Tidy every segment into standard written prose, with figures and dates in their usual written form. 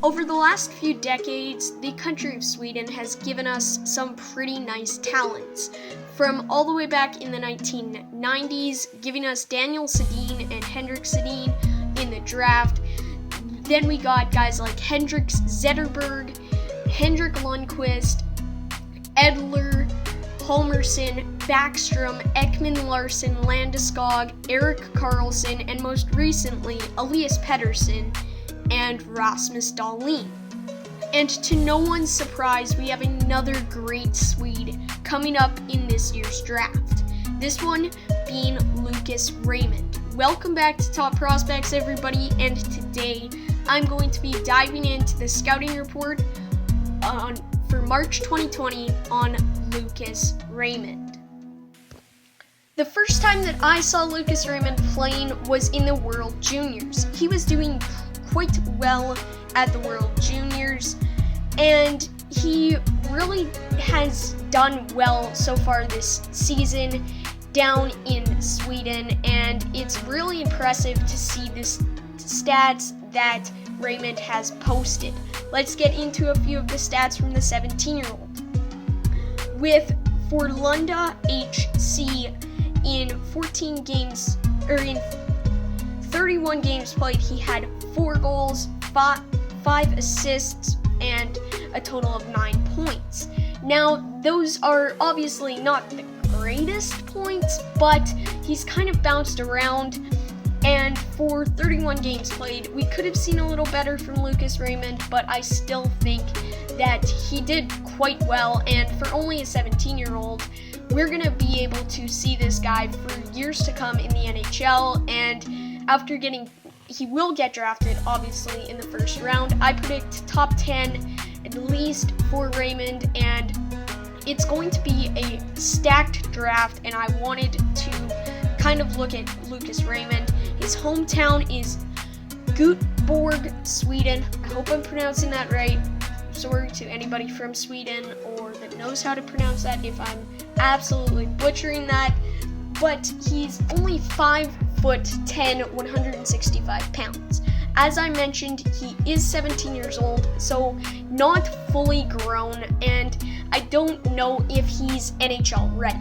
Over the last few decades, the country of Sweden has given us some pretty nice talents. From all the way back in the 1990s, giving us Daniel Sedin and Henrik Sedin in the draft. Then we got guys like Henrik Zetterberg, Henrik Lundqvist, Edler, Holmerson, Backstrom, Ekman Larsson, Landeskog, Erik Karlsson, and most recently, Elias Pettersson and Rasmus Dahlin. And to no one's surprise, we have another great Swede coming up in this year's draft. This one being Lucas Raymond. Welcome back to Top Prospects, everybody, and today I'm going to be diving into the scouting report for March 2020 on Lucas Raymond. The first time that I saw Lucas Raymond playing was in the World Juniors. He was doing quite well at the World Juniors, and he really has done well so far this season down in Sweden, and it's really impressive to see this stats that Raymond has posted. Let's get into a few of the stats from the 17-year-old. With Forlunda HC in 31 games played, he had 4 goals, 5 assists, and a total of 9 points. Now, those are obviously not the greatest points, but he's kind of bounced around, and for 31 games played, we could have seen a little better from Lucas Raymond, but I still think that he did quite well, and for only a 17-year-old, we're going to be able to see this guy for years to come in the NHL, and he will get drafted, obviously, in the first round. I predict top 10 at least for Raymond, and it's going to be a stacked draft, and I wanted to kind of look at Lucas Raymond. His hometown is Göteborg, Sweden. I hope I'm pronouncing that right. Sorry to anybody from Sweden or that knows how to pronounce that if I'm absolutely butchering that. But he's only 5'10", 165 pounds. As I mentioned, he is 17 years old, so not fully grown, and I don't know if he's NHL ready.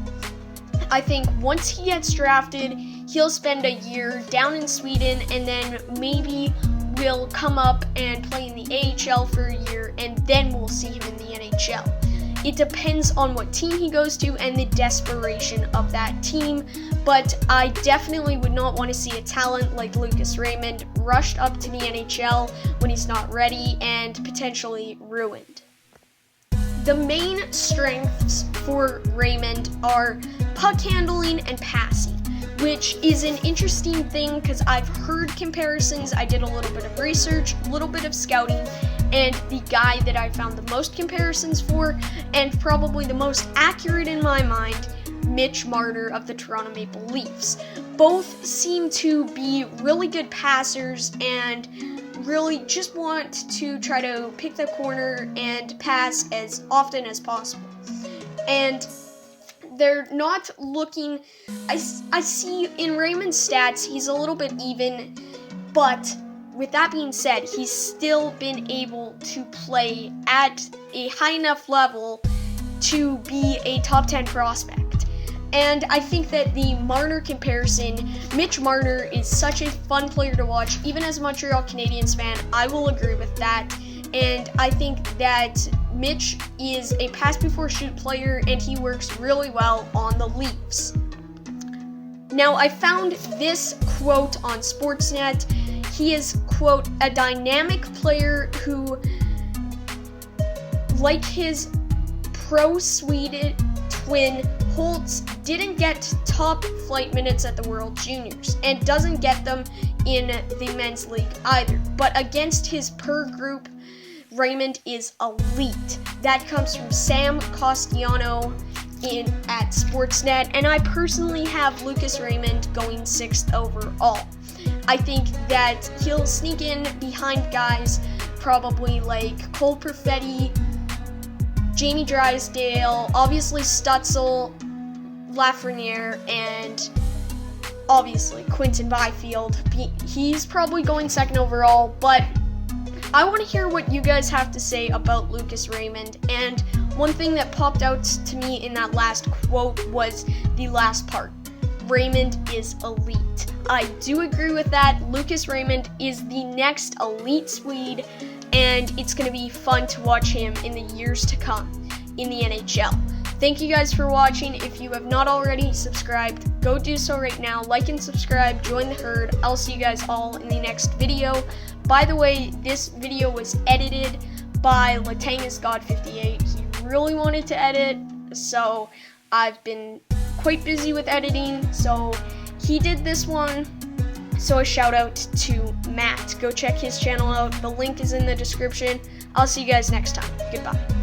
I think once he gets drafted, he'll spend a year down in Sweden, and then maybe will come up and play in the AHL for a year, and then we'll see him in the NHL. It depends on what team he goes to and the desperation of that team, but I definitely would not want to see a talent like Lucas Raymond rushed up to the NHL when he's not ready and potentially ruined. The main strengths for Raymond are puck handling and passing, which is an interesting thing because I've heard comparisons. I did a little bit of research, a little bit of scouting, and the guy that I found the most comparisons for, and probably the most accurate in my mind, Mitch Marner of the Toronto Maple Leafs. Both seem to be really good passers and really just want to try to pick the corner and pass as often as possible. And they're not looking, I see in Raymond's stats, he's a little bit even, but with that being said, he's still been able to play at a high enough level to be a top 10 prospect. And I think that the Marner comparison, Mitch Marner is such a fun player to watch. Even as a Montreal Canadiens fan, I will agree with that. And I think that Mitch is a pass-before-shoot player, and he works really well on the Leafs. Now, I found this quote on Sportsnet. He is, quote, a dynamic player who, like his pro-Swede twin, Holtz, didn't get top flight minutes at the World Juniors and doesn't get them in the men's league either. But against his per group, Raymond is elite. That comes from Sam Costiano at Sportsnet, and I personally have Lucas Raymond going 6th overall. I think that he'll sneak in behind guys probably like Cole Perfetti, Jamie Drysdale, obviously Stutzel, Lafreniere, and obviously Quinton Byfield. He's probably going 2nd overall, but I want to hear what you guys have to say about Lucas Raymond. And one thing that popped out to me in that last quote was the last part. Raymond is elite. I do agree with that. Lucas Raymond is the next elite Swede, and it's going to be fun to watch him in the years to come in the NHL. Thank you guys for watching. If you have not already subscribed, go do so right now. Like and subscribe, join the herd. I'll see you guys all in the next video. By the way, this video was edited by LatangasGod58. He really wanted to edit, so I've been quite busy with editing, so he did this one. So a shout out to Matt. Go check his channel out. The link is in the description. I'll see you guys next time. Goodbye.